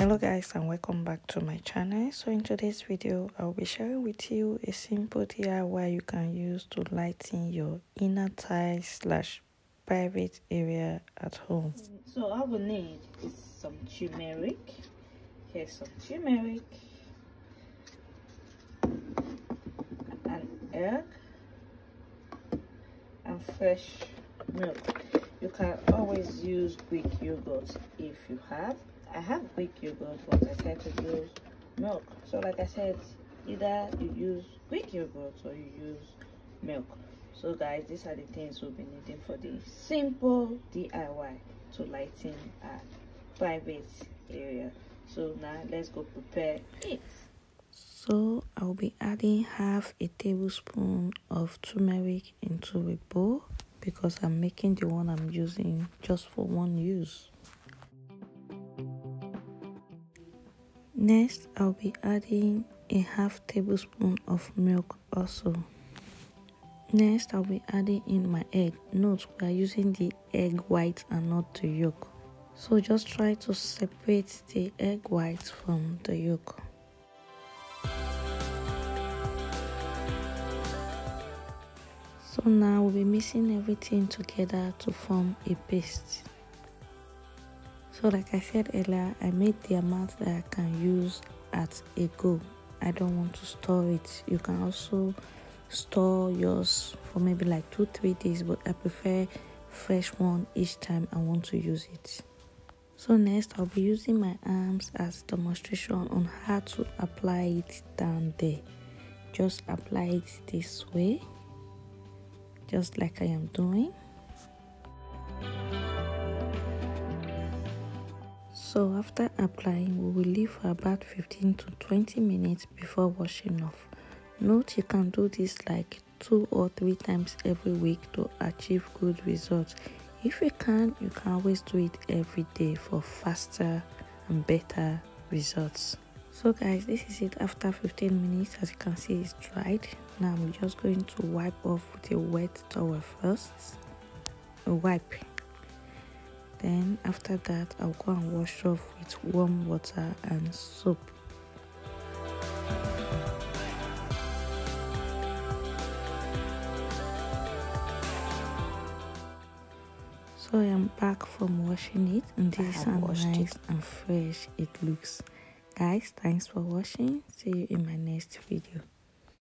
Hello guys, and welcome back to my channel. So in today's video I'll be sharing with you a simple DIY you can use to lighten your inner / private area at home. So all we need is some turmeric. Here's some turmeric, an egg, and fresh milk. You can always use Greek yogurt if you have. I have Greek yogurt, but I try to use milk. So like I said, either you use Greek yogurt or you use milk. So guys, these are the things we'll be needing for the simple DIY to lighten our private area. So now let's go prepare it. So I'll be adding half a tablespoon of turmeric into a bowl because I'm making the one I'm using just for one use. Next, I'll be adding a half tablespoon of milk also. Next, I'll be adding in my egg. Note, we are using the egg white and not the yolk. So just try to separate the egg white from the yolk. So now we'll be mixing everything together to form a paste. So like I said earlier, I made the amount that I can use at a go. I don't want to store it. You can also store yours for maybe like 2-3 days, but I prefer fresh one each time I want to use it. So next, I'll be using my arms as demonstration on how to apply it down there. Just apply it this way, just like I am doing. So after applying, we will leave for about 15 to 20 minutes before washing off. Note, you can do this like 2 or 3 times every week to achieve good results. If you can always do it every day for faster and better results. So guys, this is it after 15 minutes. As you can see, it's dried. Now I'm just going to wipe off with a wet towel first. A wipe. Then after that, I'll go and wash off with warm water and soap. So I am back from washing it, and this is how nice and fresh it looks. Guys, thanks for watching. See you in my next video.